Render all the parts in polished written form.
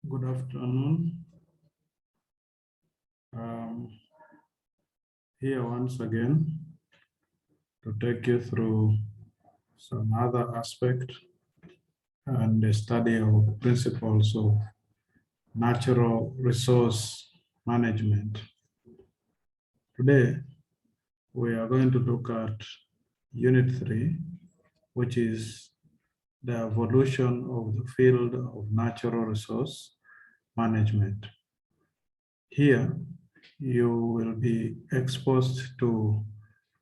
Good afternoon. Here once again to take you through some other aspect and the study of principles of natural resource management. Today, we are going to look at Unit 3, which is the evolution of the field of natural resource management. Here, you will be exposed to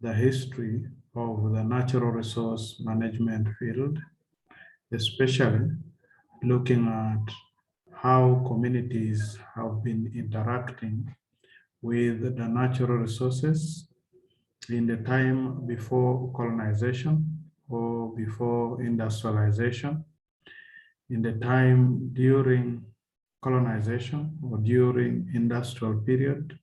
the history of the natural resource management field, especially looking at how communities have been interacting with the natural resources in the time before colonization or before industrialization, in the time during colonization or during industrial period,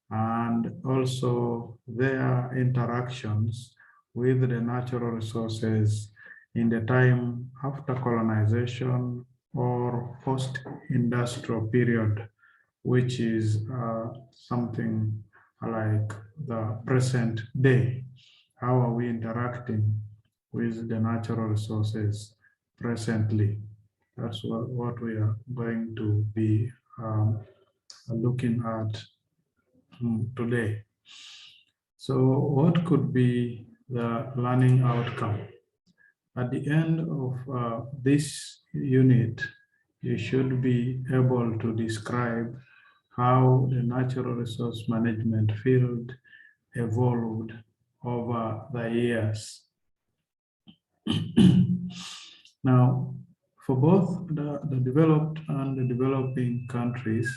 and also their interactions with the natural resources in the time after colonization or post-industrial period, which is something like the present day. How are we interacting with the natural resources presently? That's what we are going to be looking at today. So what could be the learning outcome? At the end of this unit, you should be able to describe how the natural resource management field evolved over the years. Now, for both the developed and the developing countries,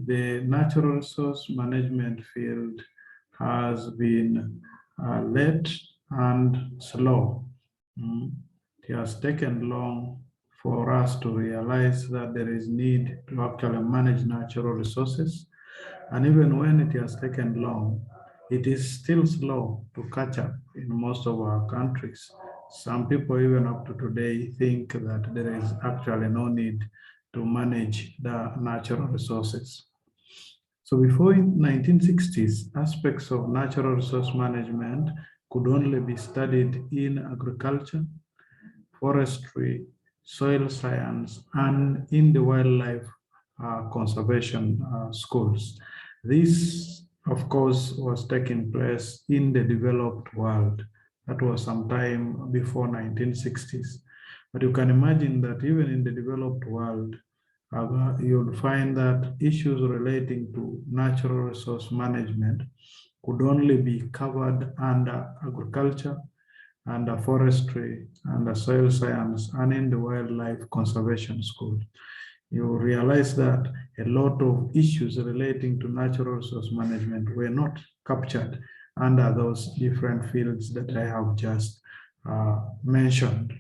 the natural resource management field has been late and slow. It has taken long for us to realize that there is need to actually manage natural resources. And even when it has taken long, it is still slow to catch up in most of our countries. Some people, even up to today, think that there is actually no need to manage the natural resources. So before 1960s, aspects of natural resource management could only be studied in agriculture, forestry, soil science, and in the wildlife conservation schools. This, of course, was taking place in the developed world. That was sometime before 1960s. But you can imagine that even in the developed world, you'll find that issues relating to natural resource management could only be covered under agriculture, under forestry, under soil science, and in the wildlife conservation school. You realize that a lot of issues relating to natural resource management were not captured under those different fields that I have just mentioned,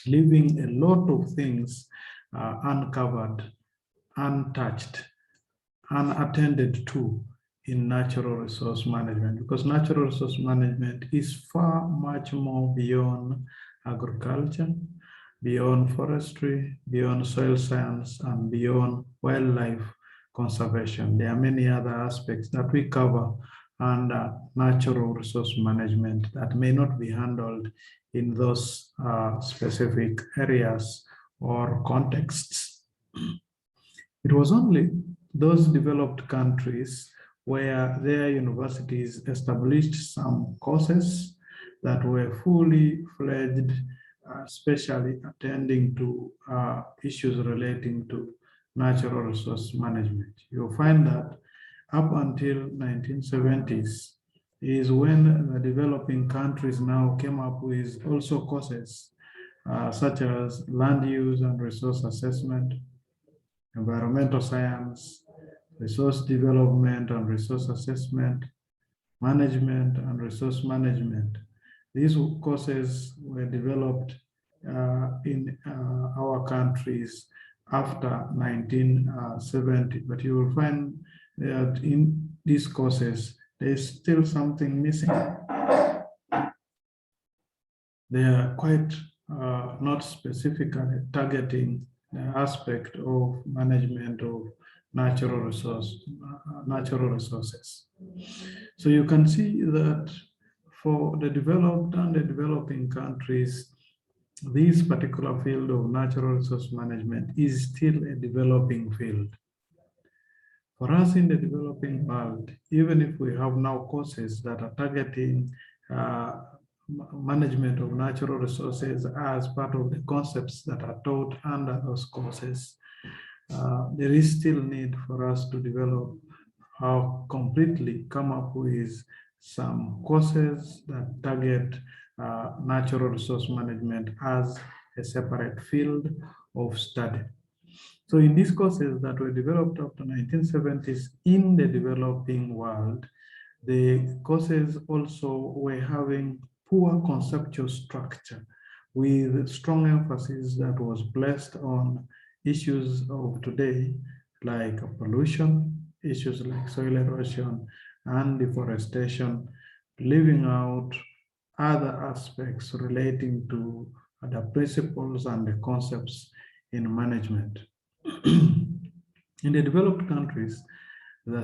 leaving a lot of things uncovered, untouched, unattended to in natural resource management, because natural resource management is far much more beyond agriculture, beyond forestry, beyond soil science, and beyond wildlife conservation. There are many other aspects that we cover under natural resource management that may not be handled in those specific areas or contexts. It was only those developed countries where their universities established some courses that were fully fledged, especially attending to issues relating to natural resource management. You'll find that up until 1970s is when the developing countries now came up with also courses such as land use and resource assessment, environmental science, resource development and resource assessment, management and resource management. These courses were developed in our countries after 1970, but you will find that in these courses, there's still something missing. They are quite not specifically targeting aspect of management of natural resources. So you can see that for the developed and the developing countries, this particular field of natural resource management is still a developing field. For us in the developing world, even if we have now courses that are targeting management of natural resources as part of the concepts that are taught under those courses, there is still need for us to develop how completely come up with some courses that target natural resource management as a separate field of study. So in these courses that were developed after 1970s in the developing world, the courses also were having poor conceptual structure with strong emphasis that was placed on issues of today like pollution, issues like soil erosion and deforestation, leaving out other aspects relating to the principles and the concepts in management. In the developed countries, the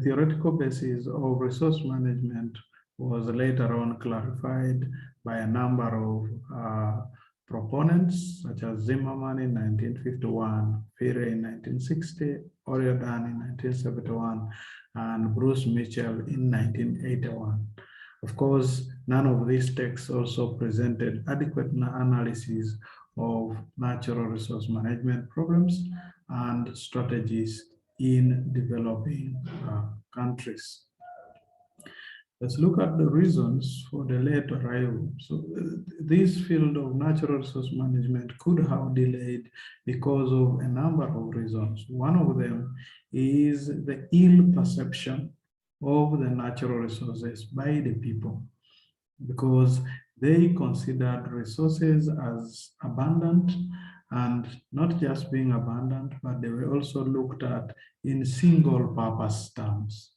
theoretical basis of resource management was later on clarified by a number of proponents, such as Zimmerman in 1951, Fire in 1960, Oriadan in 1971, and Bruce Mitchell in 1981. Of course, none of these texts also presented adequate analysis of natural resource management problems and strategies in developing countries. Let's look at the reasons for the late arrival. So this field of natural resource management could have delayed because of a number of reasons. One of them is the ill perception of the natural resources by the people, because they considered resources as abundant, and not just being abundant, but they were also looked at in single purpose terms,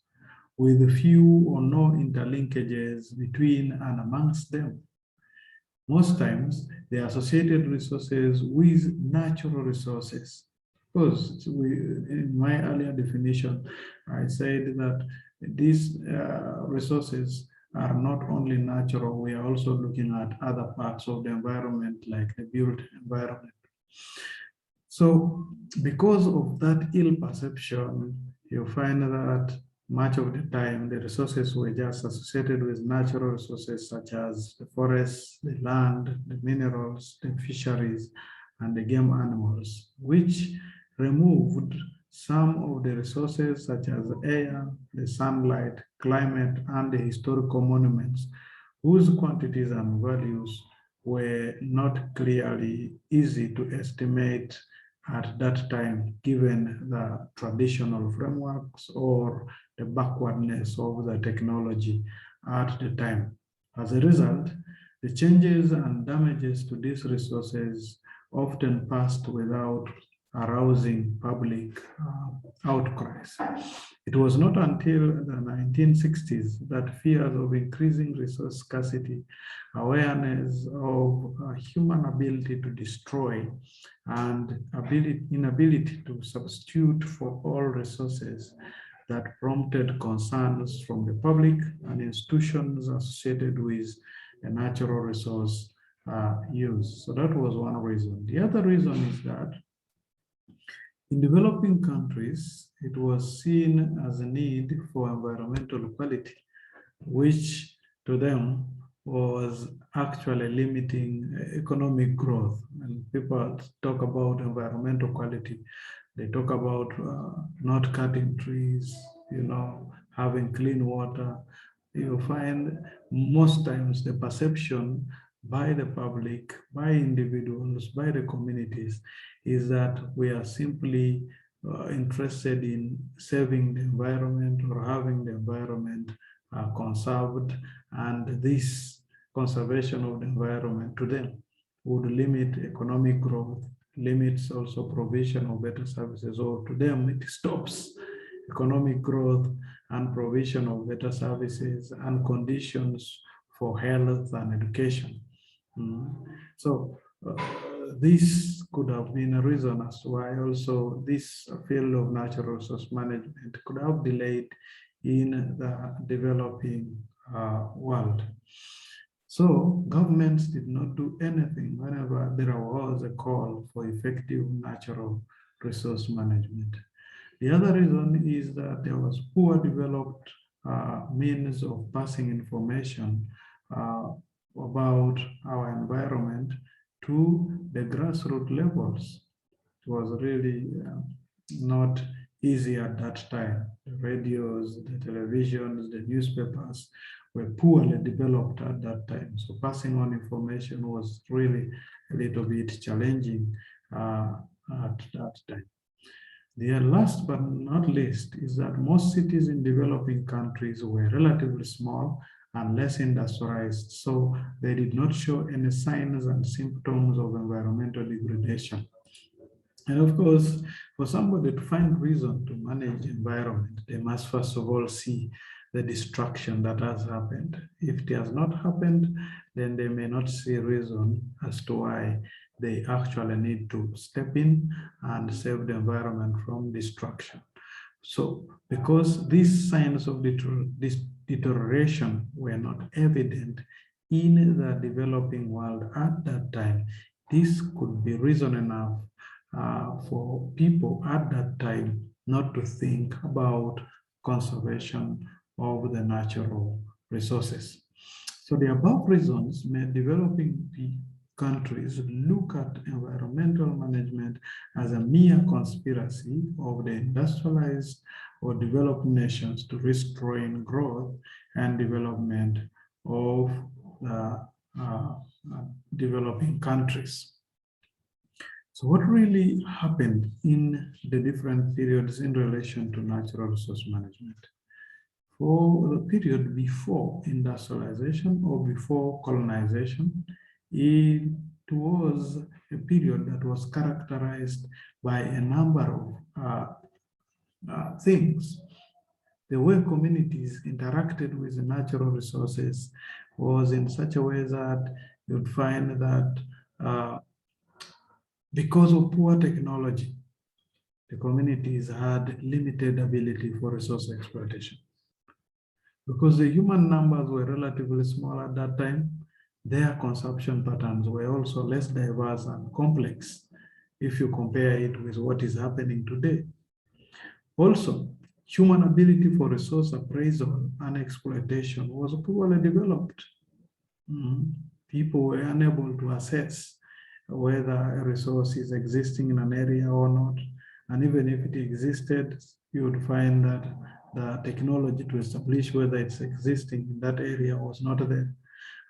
with few or no interlinkages between and amongst them. Most times, the associated resources with natural resources. Because in my earlier definition, I said that these resources are not only natural, we are also looking at other parts of the environment, like the built environment. So because of that ill perception, you find that much of the time, the resources were just associated with natural resources such as the forests, the land, the minerals, the fisheries, and the game animals, which removed some of the resources such as air, the sunlight, climate, and the historical monuments, whose quantities and values were not clearly easy to estimate at that time, given the traditional frameworks or the backwardness of the technology at the time. As a result, the changes and damages to these resources often passed without arousing public outcries. It was not until the 1960s that fears of increasing resource scarcity, awareness of human ability to destroy, and inability to substitute for all resources that prompted concerns from the public and institutions associated with a natural resource use. So that was one reason. The other reason is that in developing countries, it was seen as a need for environmental equality, which to them was actually limiting economic growth. And people talk about environmental quality, they talk about not cutting trees, having clean water. You find most times the perception by the public, by individuals, by the communities, is that we are simply interested in saving the environment or having the environment conserved, and this conservation of the environment to them would limit economic growth, limits also provision of better services, or to them it stops economic growth and provision of better services and conditions for health and education. So this could have been a reason as to why also this field of natural resource management could have delayed in the developing world. So governments did not do anything whenever there was a call for effective natural resource management. The other reason is that there was poor developed means of passing information about our environment to the grassroots levels. It was really not easy at that time. The radios, the televisions, the newspapers were poorly developed at that time. So passing on information was really a little bit challenging at that time. The last but not least is that most cities in developing countries were relatively small and less industrialized, so they did not show any signs and symptoms of environmental degradation. And of course, for somebody to find reason to manage environment, they must first of all see the destruction that has happened. If it has not happened, then they may not see reason as to why they actually need to step in and save the environment from destruction. So because these signs of this deterioration were not evident in the developing world at that time, this could be reason enough for people at that time not to think about conservation of the natural resources. So the above reasons made developing countries look at environmental management as a mere conspiracy of the industrialized or developed nations to restrain growth and development of developing countries. So what really happened in the different periods in relation to natural resource management? For the period before industrialization or before colonization, it was a period that was characterized by a number of things. The way communities interacted with the natural resources was in such a way that you'd find that because of poor technology, the communities had limited ability for resource exploitation. Because the human numbers were relatively small at that time, their consumption patterns were also less diverse and complex if you compare it with what is happening today. Also, human ability for resource appraisal and exploitation was poorly developed. People were unable to assess whether a resource is existing in an area or not. And even if it existed, you would find that the technology to establish whether it's existing in that area was not there.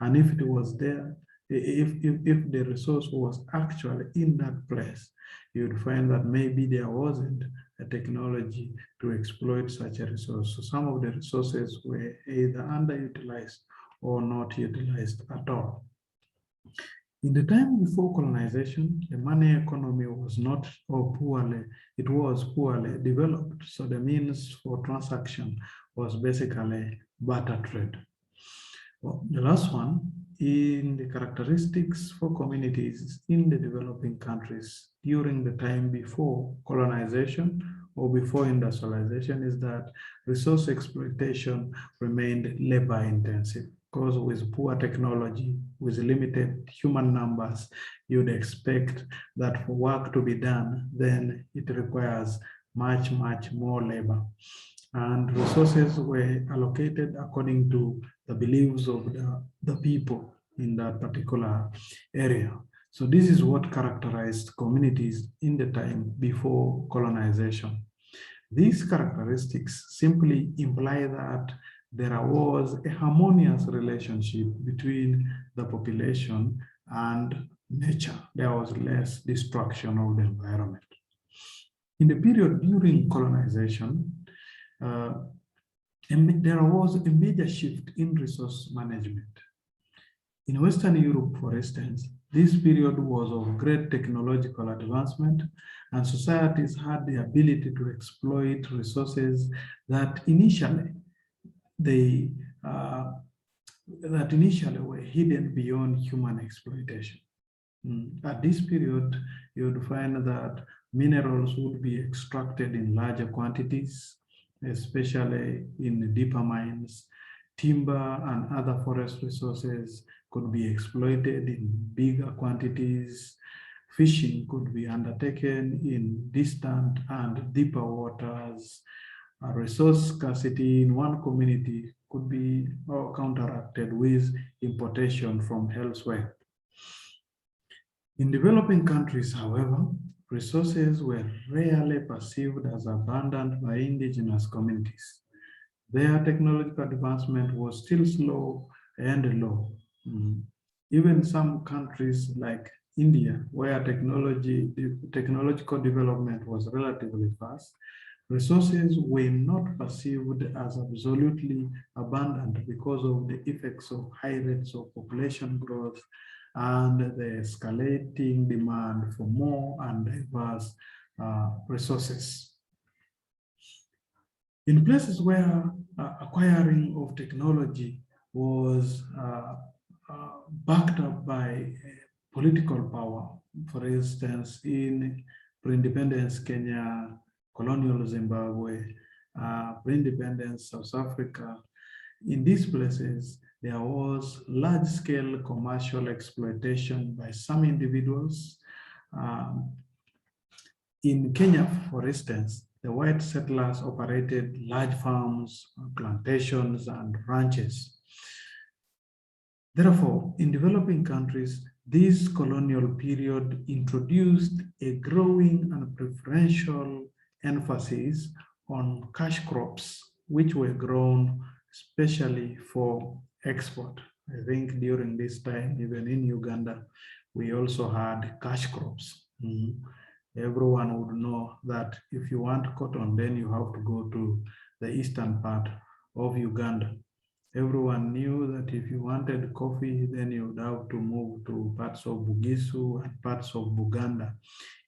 And if it was there, if the resource was actually in that place, you would find that maybe there wasn't a technology to exploit such a resource. So some of the resources were either underutilized or not utilized at all. In the time before colonization, the money economy was not it was poorly developed. So the means for transaction was basically barter trade. Well, the last one, in the characteristics for communities in the developing countries during the time before colonization or before industrialization, is that resource exploitation remained labor intensive. Because with poor technology, with limited human numbers, you'd expect that for work to be done, then it requires much more labor. And resources were allocated according to the beliefs of the people in that particular area. So this is what characterized communities in the time before colonization. These characteristics simply imply that there was a harmonious relationship between the population and nature. There was less destruction of the environment. In the period during colonization, there was a major shift in resource management. In Western Europe, for instance, this period was of great technological advancement, and societies had the ability to exploit resources that initially were hidden beyond human exploitation. At this period, you would find that minerals would be extracted in larger quantities, especially in deeper mines. Timber and other forest resources could be exploited in bigger quantities. Fishing could be undertaken in distant and deeper waters. A resource scarcity in one community could be counteracted with importation from elsewhere. In developing countries, however, resources were rarely perceived as abundant by indigenous communities. Their technological advancement was still slow and low. Even some countries like India, where technological development was relatively fast, resources were not perceived as absolutely abundant because of the effects of high rates of population growth and the escalating demand for more and diverse resources. In places where acquiring of technology was backed up by political power, for instance, in pre-independence Kenya, colonial Zimbabwe, pre-independence South Africa, in these places, there was large-scale commercial exploitation by some individuals. In Kenya, for instance, the white settlers operated large farms, plantations, and ranches. Therefore, in developing countries, this colonial period introduced a growing and preferential emphasis on cash crops, which were grown especially for export. I think during this time, even in Uganda, we also had cash crops. Everyone would know that if you want cotton, then you have to go to the eastern part of Uganda. Everyone knew that if you wanted coffee, then you would have to move to parts of Bugisu and parts of Buganda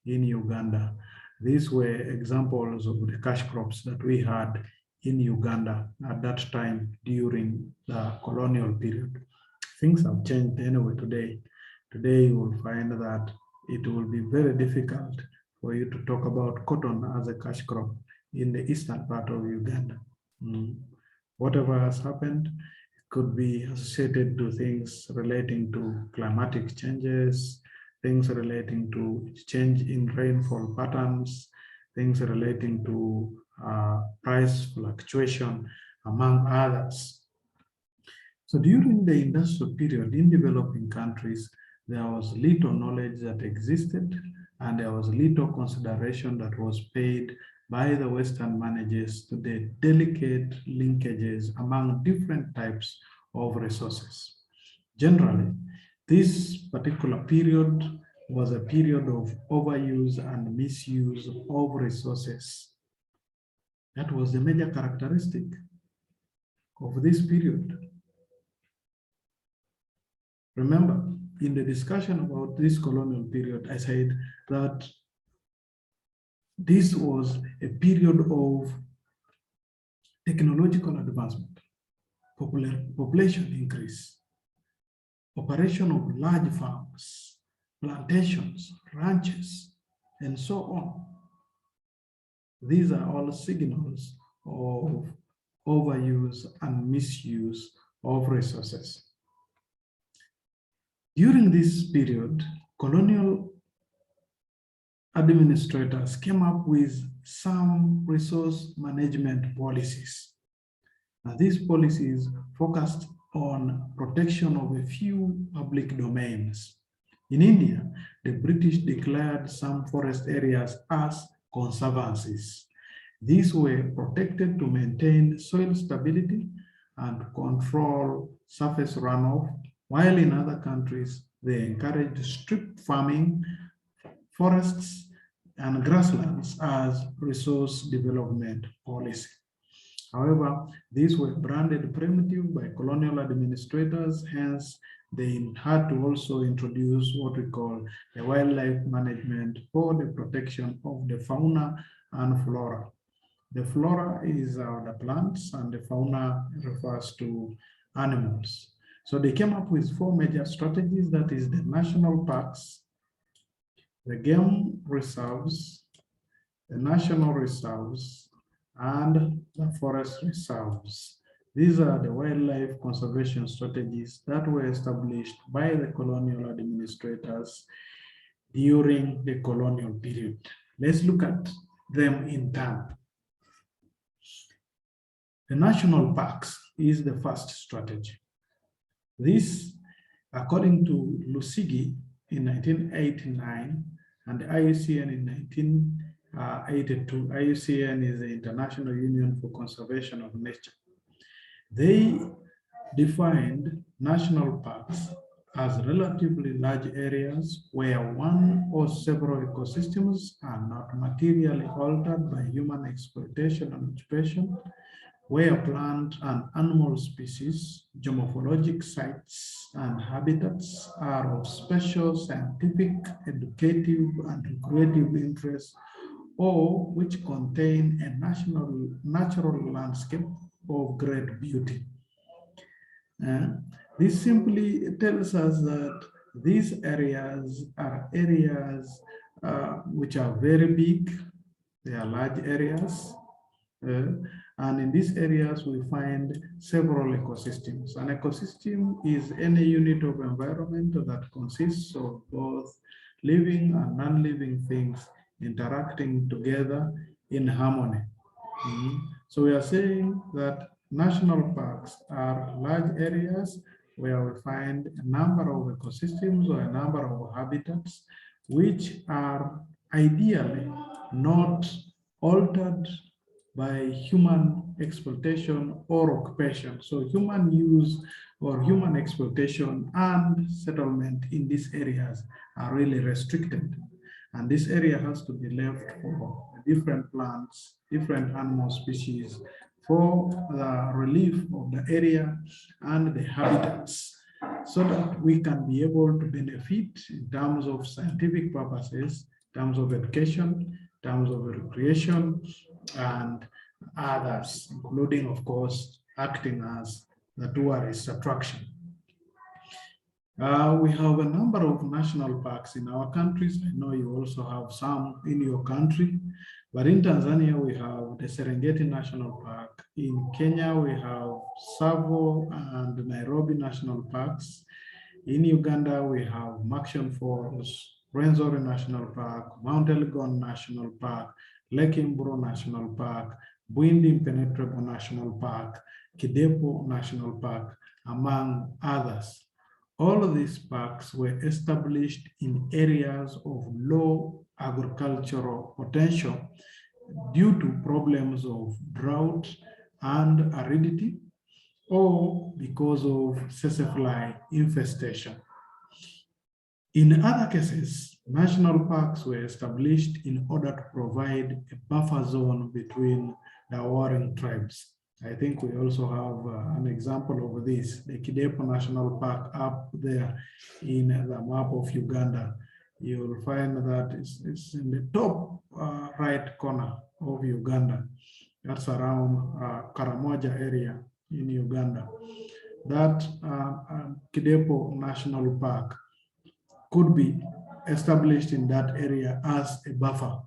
in Uganda. These were examples of the cash crops that we had in Uganda at that time during the colonial period. Things have changed anyway today. Today you will find that it will be very difficult for you to talk about cotton as a cash crop in the eastern part of Uganda. Whatever has happened could be associated to things relating to climatic changes, things relating to change in rainfall patterns, things relating to price fluctuation, among others. So during the industrial period in developing countries, there was little knowledge that existed and there was little consideration that was paid by the Western managers to the delicate linkages among different types of resources. Generally, this particular period was a period of overuse and misuse of resources. That was the major characteristic of this period. Remember, in the discussion about this colonial period, I said that this was a period of technological advancement, population increase, operation of large farms, plantations, ranches, and so on. These are all signals of overuse and misuse of resources. During this period, colonial administrators came up with some resource management policies. Now, these policies focused on protection of a few public domains. In India, the British declared some forest areas as conservancies. These were protected to maintain soil stability and control surface runoff, while in other countries, they encouraged strip farming, forests, and grasslands as resource development policy. However, these were branded primitive by colonial administrators, hence they had to also introduce what we call a wildlife management for the protection of the fauna and flora. The flora is the plants and the fauna refers to animals. So they came up with four major strategies, that is the national parks, the game reserves, the national reserves, and the forest reserves. These are the wildlife conservation strategies that were established by the colonial administrators during the colonial period. Let's look at them in turn. The national parks is the first strategy. This, according to Lusigi in 1989 and the IUCN in 1982, IUCN is the International Union for Conservation of Nature. They defined national parks as relatively large areas where one or several ecosystems are not materially altered by human exploitation and occupation, where plant and animal species, geomorphologic sites, and habitats are of special scientific, educative, and recreative interest, or which contain a natural landscape of great beauty. This simply tells us that these areas are areas which are very big, they are large areas, and in these areas we find several ecosystems. An ecosystem is any unit of environment that consists of both living and non-living things interacting together in harmony. So we are saying that national parks are large areas where we find a number of ecosystems or a number of habitats which are ideally not altered by human exploitation or occupation. So human use or human exploitation and settlement in these areas are really restricted. And this area has to be left for different plants, different animal species, for the relief of the area and the habitats, so that we can be able to benefit in terms of scientific purposes, in terms of education, in terms of recreation, and others, including, of course, acting as the tourist attraction. We have a number of national parks in our countries. I know you also have some in your country, but in Tanzania, we have the Serengeti National Park. In Kenya, we have Tsavo and Nairobi National Parks. In Uganda, we have Murchison Falls, Rwenzori National Park, Mount Elgon National Park, Lake Mburo National Park, Bwindi Impenetrable National Park, Kidepo National Park, among others. All of these parks were established in areas of low agricultural potential due to problems of drought and aridity, or because of tsetse infestation. In other cases, national parks were established in order to provide a buffer zone between the warring tribes. I think we also have an example of this, the Kidepo National Park up there in the map of Uganda. You'll find that it's in the top right corner of Uganda. That's around Karamoja area in Uganda. That Kidepo National Park could be established in that area as a buffer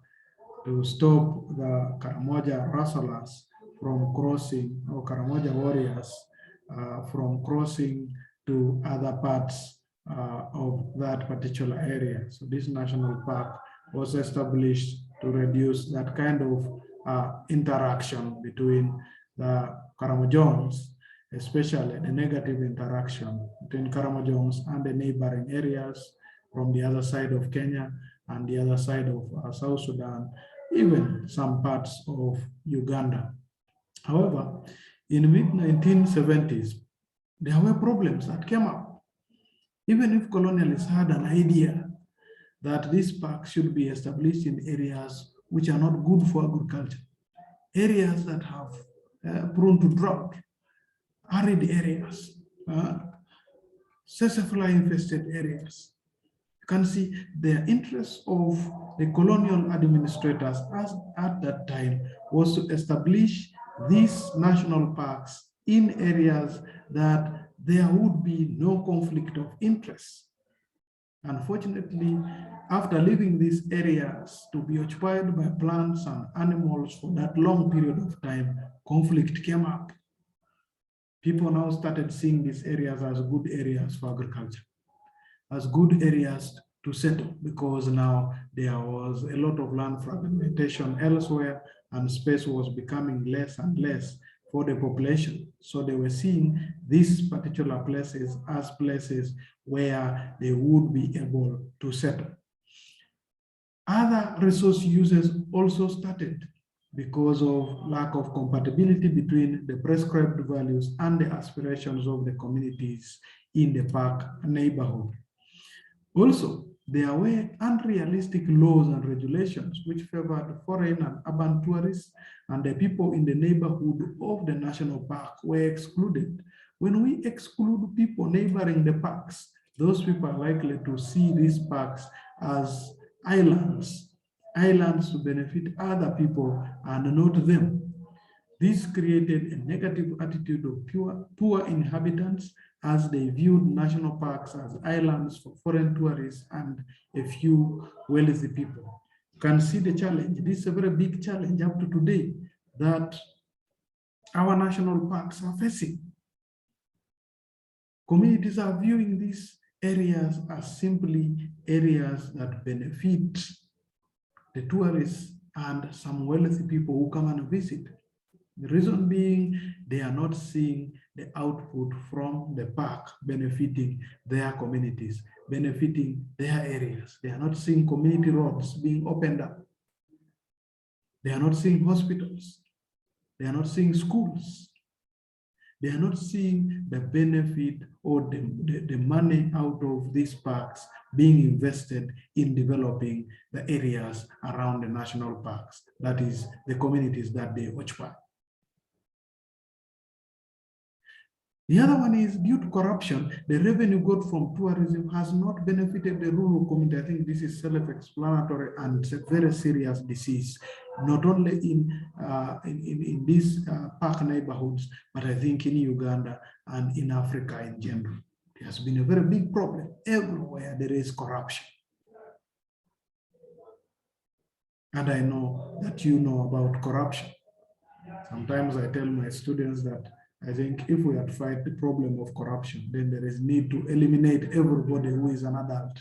to stop the Karamoja rustlers from crossing, or Karamoja warriors from crossing to other parts of that particular area. So this national park was established to reduce that kind of interaction between the Karamojons, especially the negative interaction between Karamojons and the neighboring areas from the other side of Kenya and the other side of South Sudan, even some parts of Uganda. However, in the mid-1970s, there were problems that came up. Even if colonialists had an idea that these parks should be established in areas which are not good for agriculture, areas that have prone to drought, arid areas, tsetse infested areas. You can see the interest of the colonial administrators at that time was to establish these national parks in areas that there would be no conflict of interest. Unfortunately, after leaving these areas to be occupied by plants and animals for that long period of time, conflict came up. People now started seeing these areas as good areas for agriculture, as good areas to settle, because now there was a lot of land fragmentation elsewhere and space was becoming less and less for the population. So they were seeing these particular places as places where they would be able to settle. Other resource uses also started because of lack of compatibility between the prescribed values and the aspirations of the communities in the park neighborhood. Also, there were unrealistic laws and regulations which favored foreign and urban tourists, and the people in the neighborhood of the national park were excluded. When we exclude people neighboring the parks, those people are likely to see these parks as islands to benefit other people and not them. This created a negative attitude of poor inhabitants as they viewed national parks as islands for foreign tourists and a few wealthy people. You can see the challenge. This is a very big challenge up to today that our national parks are facing. Communities are viewing these areas as simply areas that benefit the tourists and some wealthy people who come and visit. The reason being, they are not seeing the output from the park benefiting their communities, benefiting their areas. They are not seeing community roads being opened up. They are not seeing hospitals. They are not seeing schools. They are not seeing the benefit or the money out of these parks being invested in developing the areas around the national parks, that is, the communities that they occupy. The other one is due to corruption, the revenue got from tourism has not benefited the rural community. I think this is self-explanatory and it's a very serious disease, not only in these park neighborhoods, but I think in Uganda and in Africa in general. It has been a very big problem. Everywhere there is corruption. And I know that you know about corruption. Sometimes I tell my students that I think if we had to fight the problem of corruption, then there is need to eliminate everybody who is an adult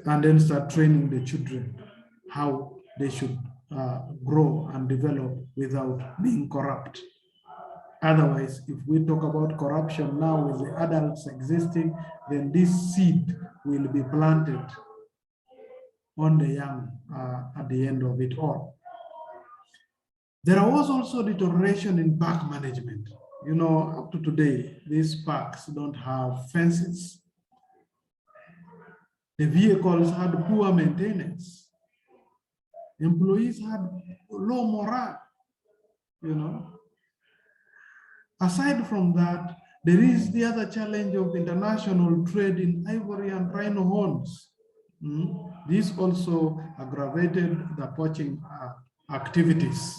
and then start training the children how they should grow and develop without being corrupt. Otherwise, if we talk about corruption now with the adults existing, then this seed will be planted on the young at the end of it all. There was also deterioration in park management. You know, up to today, these parks don't have fences. The vehicles had poor maintenance. Employees had low morale, you know. Aside from that, there is the other challenge of international trade in ivory and rhino horns. This also aggravated the poaching activities.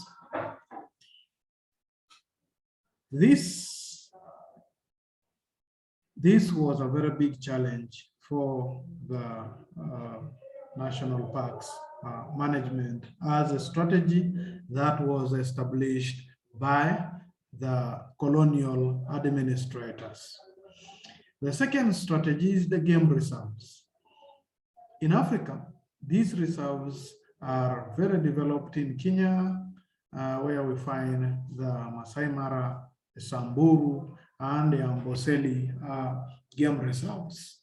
This was a very big challenge for the national parks management as a strategy that was established by the colonial administrators. The second strategy is the game reserves. In Africa, these reserves are very developed in Kenya, where we find the Masai Mara, the Samburu, and the Amboseli game reserves.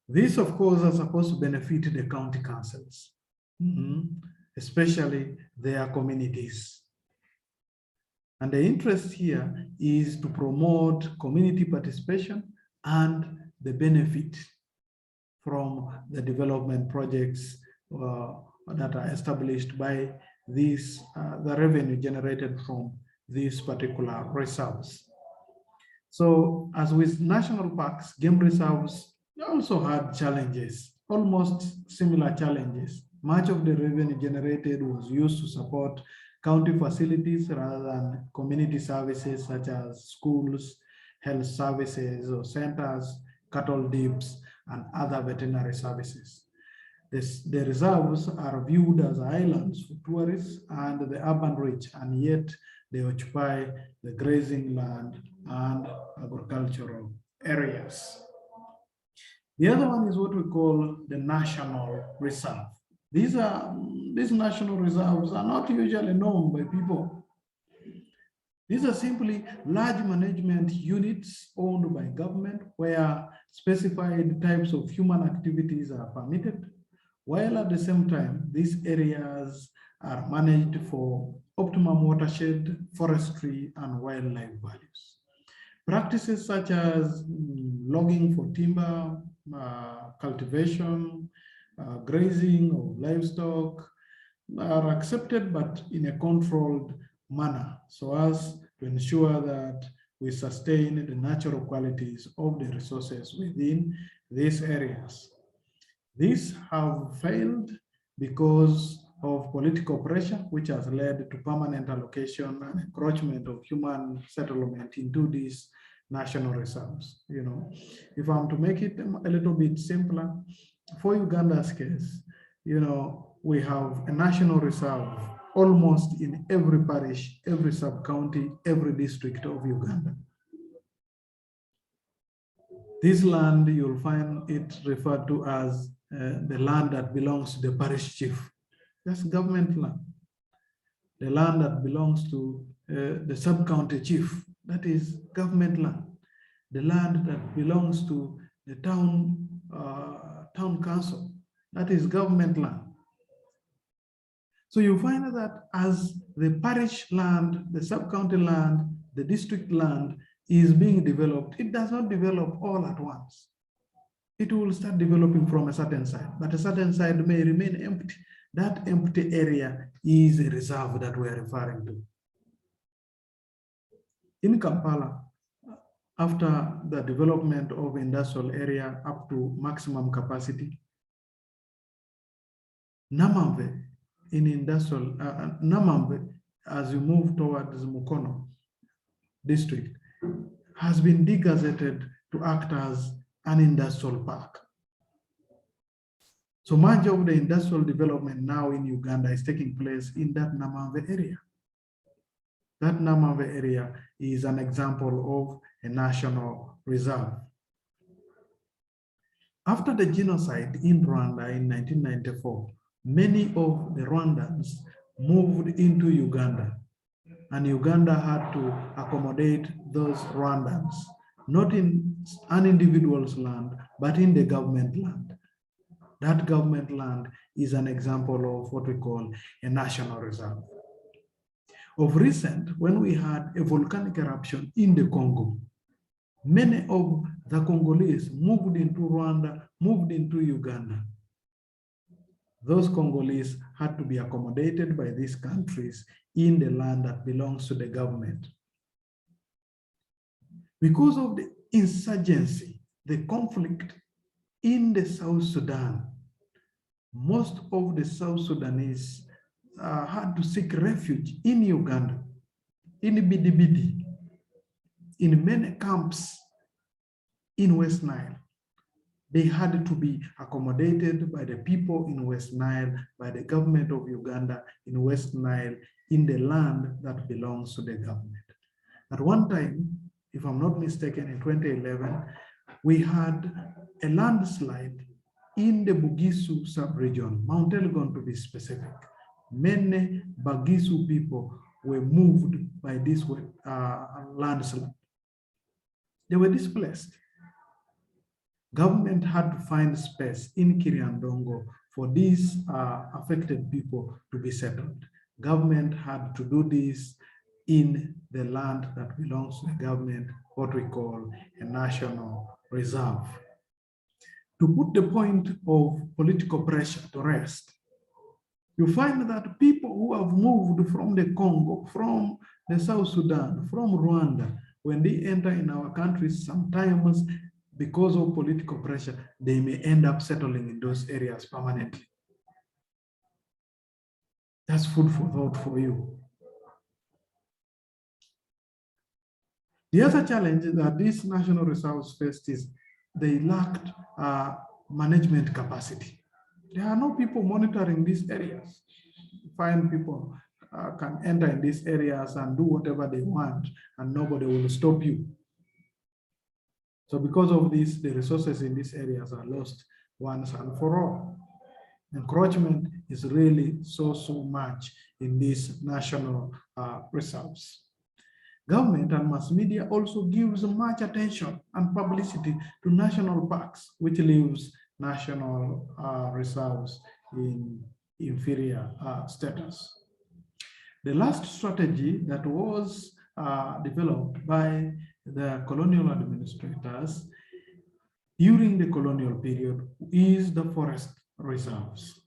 These, of course, are supposed to benefit the county councils, especially their communities. And the interest here is to promote community participation and the benefit from the development projects that are established by these, the revenue generated from these particular reserves. So as with national parks, game reserves also had challenges, almost similar challenges. Much of the revenue generated was used to support county facilities rather than community services such as schools, health services or centers, cattle dips, and other veterinary services. The reserves are viewed as islands for tourists and the urban rich, and yet they occupy the grazing land and agricultural areas. The other one is what we call the national reserve. These national reserves are not usually known by people. These are simply large management units owned by government where specified types of human activities are permitted, while at the same time, these areas are managed for optimum watershed, forestry, and wildlife values. Practices such as logging for timber, cultivation, grazing of livestock are accepted, but in a controlled manner, so as to ensure that we sustain the natural qualities of the resources within these areas. These have failed because of political pressure, which has led to permanent allocation and encroachment of human settlement into these national reserves. You know, if I'm to make it a little bit simpler, for Uganda's case, you know, we have a national reserve almost in every parish, every sub-county, every district of Uganda. This land, you'll find it referred to as the land that belongs to the parish chief. That's government land. The land that belongs to the sub-county chief, that is government land. The land that belongs to the town council, that is government land. So you find that as the parish land, the sub-county land, the district land is being developed, it does not develop all at once. It will start developing from a certain side, but a certain side may remain empty. That empty area is a reserve that we are referring to. In Kampala, after the development of industrial area up to maximum capacity, Namamve in industrial, Namamve, as you move towards Mukono district, has been degazetted to act as an industrial park. So much of the industrial development now in Uganda is taking place in that Namamve area. That Namamve area is an example of a national reserve. After the genocide in Rwanda in 1994, many of the Rwandans moved into Uganda, and Uganda had to accommodate those Rwandans, not in an individual's land, but in the government land. That government land is an example of what we call a national reserve. Of recent, when we had a volcanic eruption in the Congo, many of the Congolese moved into Rwanda, moved into Uganda. Those Congolese had to be accommodated by these countries in the land that belongs to the government. Because of the insurgency, the conflict in the South Sudan, most of the South Sudanese had to seek refuge in Uganda, in Bidibidi, in many camps in West Nile. They had to be accommodated by the people in West Nile, by the government of Uganda in West Nile, in the land that belongs to the government. At one time, if I'm not mistaken, in 2011, we had a landslide in the Bugisu sub-region, Mount Elgon to be specific. Many Bagisu people were moved by this landslide. They were displaced. Government had to find space in Kiriandongo for these affected people to be settled. Government had to do this in the land that belongs to the government, what we call a national reserve. To put the point of political pressure to rest, you find that people who have moved from the Congo, from the South Sudan, from Rwanda, when they enter in our countries, sometimes because of political pressure, they may end up settling in those areas permanently. That's food for thought for you. The other challenge that these national reserves faced is they lacked management capacity. There are no people monitoring these areas. Find people can enter in these areas and do whatever they want, and nobody will stop you. So because of this, the resources in these areas are lost once and for all. Encroachment is really so much in these national reserves. Government and mass media also gives much attention and publicity to national parks, which leaves national reserves in inferior status. The last strategy that was developed by the colonial administrators during the colonial period is the forest reserves.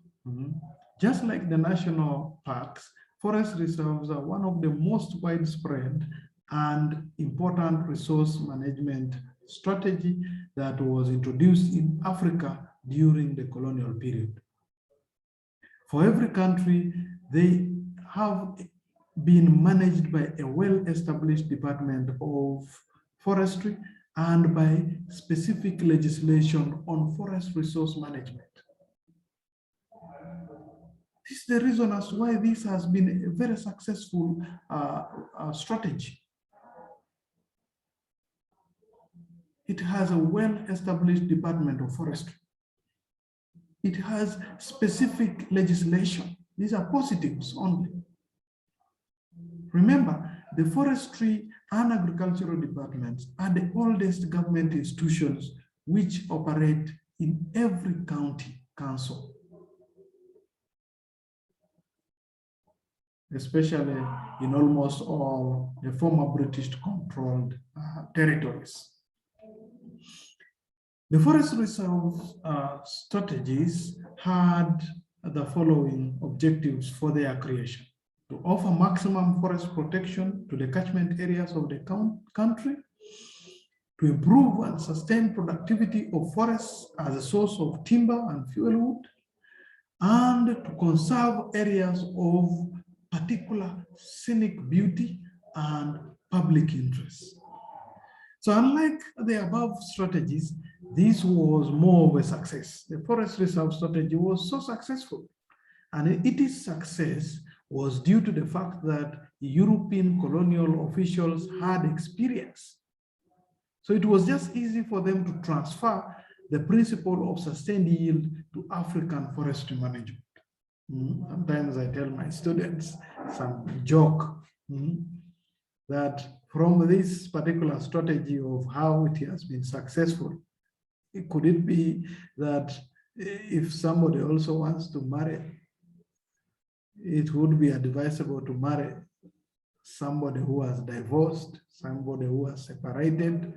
Just like the national parks, forest reserves are one of the most widespread and important resource management strategy that was introduced in Africa during the colonial period. For every country, they have been managed by a well-established department of forestry and by specific legislation on forest resource management. This is the reason as why this has been a very successful strategy. It has a well-established department of forestry. It has specific legislation. These are positives only. Remember, the forestry and agricultural departments are the oldest government institutions which operate in every county council, especially in almost all the former British-controlled territories. The forest reserve strategies had the following objectives for their creation: to offer maximum forest protection to the catchment areas of the country, to improve and sustain productivity of forests as a source of timber and fuel wood, and to conserve areas of particular scenic beauty and public interest. So unlike the above strategies, this was more of a success. The forest reserve strategy was so successful, and its success was due to the fact that European colonial officials had experience. So it was just easy for them to transfer the principle of sustained yield to African forestry management. Sometimes I tell my students some joke that from this particular strategy of how it has been successful, could it be that if somebody also wants to marry, it would be advisable to marry somebody who has divorced, somebody who has separated,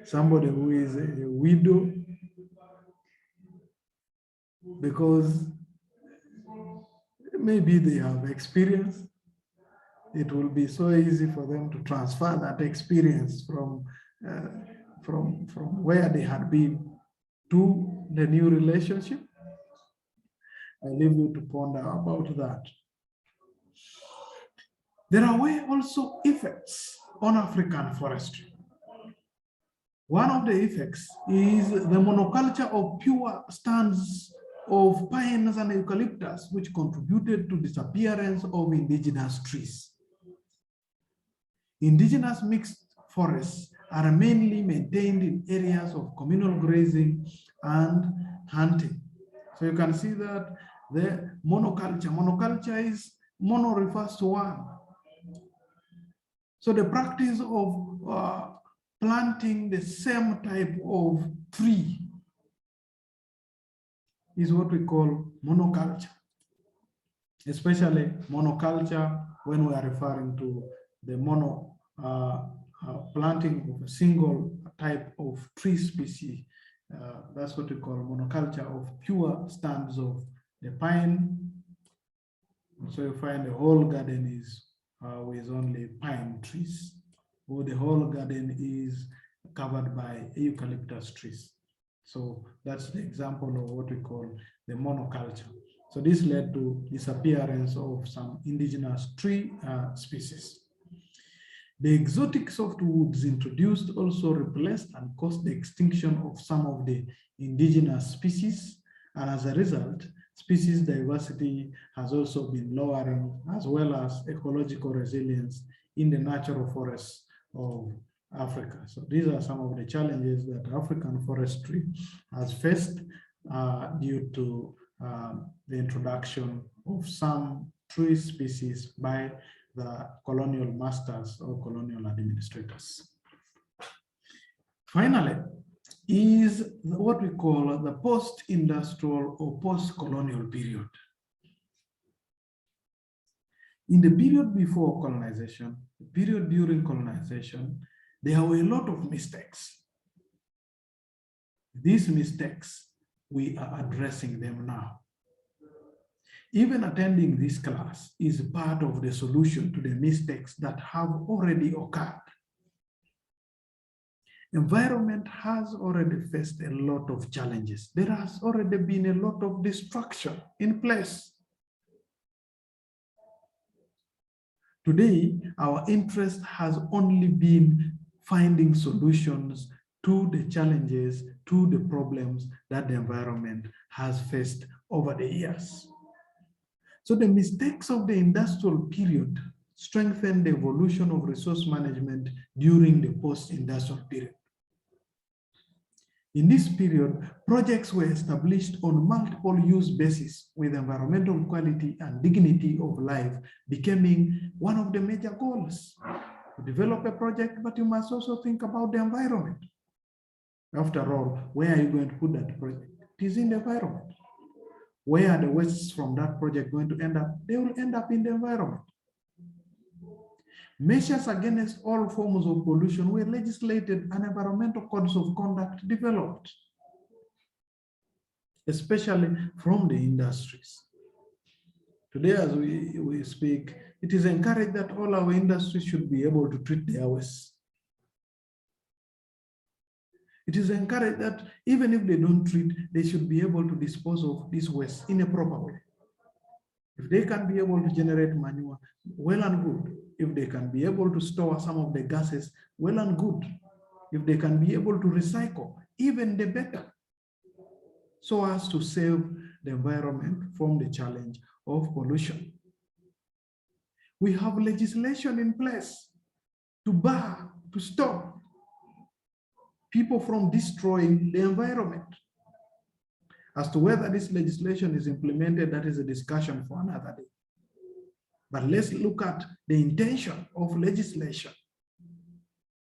somebody who is a widow, because maybe they have experience. It will be so easy for them to transfer that experience from where they had been to the new relationship. I leave you to ponder about that. There are also effects on African forestry. One of the effects is the monoculture of pure stands of pines and eucalyptus, which contributed to disappearance of indigenous trees. Indigenous mixed forests are mainly maintained in areas of communal grazing and hunting. So you can see that the monoculture is mono refers to one. So the practice of planting the same type of tree is what we call monoculture, especially monoculture when we are referring to the planting of a single type of tree species. That's what we call monoculture of pure stands of the pine. So you find the whole garden is with only pine trees, or the whole garden is covered by eucalyptus trees. So that's the example of what we call the monoculture. So this led to disappearance of some indigenous tree species. The exotic softwoods introduced also replaced and caused the extinction of some of the indigenous species. And as a result, species diversity has also been lowering, as well as ecological resilience in the natural forests of Africa. So these are some of the challenges that African forestry has faced due to the introduction of some tree species by the colonial masters or colonial administrators. Finally, is what we call the post-industrial or post-colonial period. In the period before colonization, the period during colonization, there were a lot of mistakes. These mistakes, we are addressing them now. Even attending this class is part of the solution to the mistakes that have already occurred. Environment has already faced a lot of challenges. There has already been a lot of destruction in place. Today, our interest has only been finding solutions to the challenges, to the problems that the environment has faced over the years. So the mistakes of the industrial period strengthened the evolution of resource management during the post-industrial period. In this period, projects were established on multiple use bases, with environmental quality and dignity of life becoming one of the major goals. To develop a project, but you must also think about the environment. After all, where are you going to put that project? It is in the environment. Where are the wastes from that project going to end up? They will end up in the environment. Measures against all forms of pollution were legislated and environmental codes of conduct developed, especially from the industries. Today, as we speak, it is encouraged that all our industries should be able to treat their waste. It is encouraged that even if they don't treat, they should be able to dispose of this waste in a proper way. If they can be able to generate manure, well and good. If they can be able to store some of the gases, well and good. If they can be able to recycle, even the better, so as to save the environment from the challenge of pollution. We have legislation in place to bar, to stop people from destroying the environment. As to whether this legislation is implemented, that is a discussion for another day. But let's look at the intention of legislation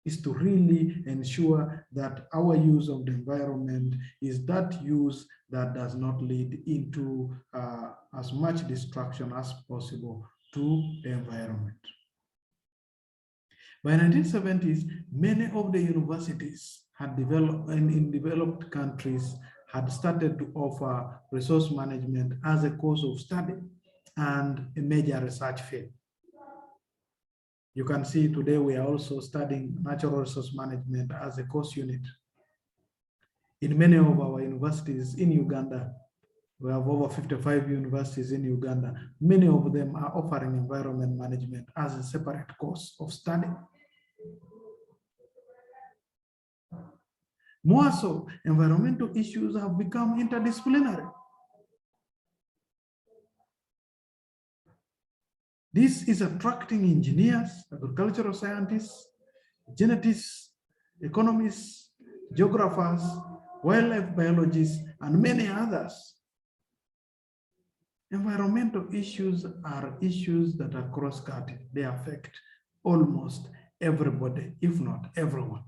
is to really ensure that our use of the environment is that use that does not lead into as much destruction as possible to the environment. By the 1970s, many of the universities had developed, in developed countries, had started to offer resource management as a course of study and a major research field. You can see today we are also studying natural resource management as a course unit. In many of our universities in Uganda, we have over 55 universities in Uganda. Many of them are offering environment management as a separate course of study. More so, environmental issues have become interdisciplinary. This is attracting engineers, agricultural scientists, geneticists, economists, geographers, wildlife biologists, and many others. Environmental issues are issues that are cross-cutting. They affect almost everybody, if not everyone.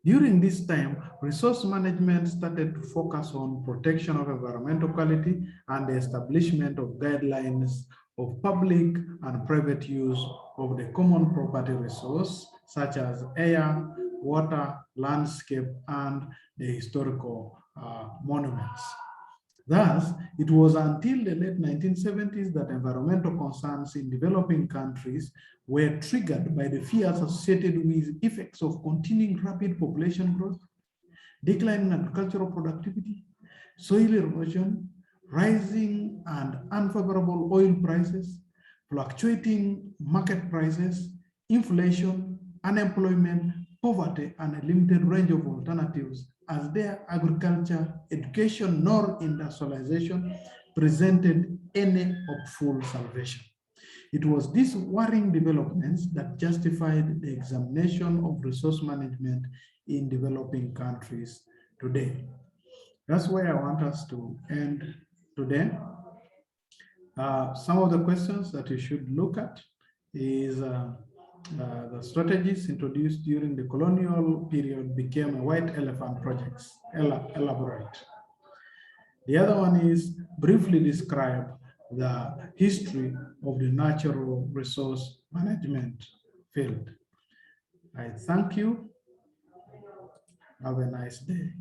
During this time, resource management started to focus on protection of environmental quality and the establishment of guidelines of public and private use of the common property resource, such as air, water, landscape, and the historical monuments. Thus, it was until the late 1970s that environmental concerns in developing countries were triggered by the fears associated with effects of continuing rapid population growth, decline in agricultural productivity, soil erosion, rising and unfavorable oil prices, fluctuating market prices, inflation, unemployment, poverty, and a limited range of alternatives as their agriculture, education, nor industrialization presented any hopeful salvation. It was these worrying developments that justified the examination of resource management in developing countries today. That's where I want us to end today. Some of the questions that you should look at is the strategies introduced during the colonial period became a white elephant projects, elaborate. The other one is briefly describe the history of the natural resource management field. I thank you. Have a nice day.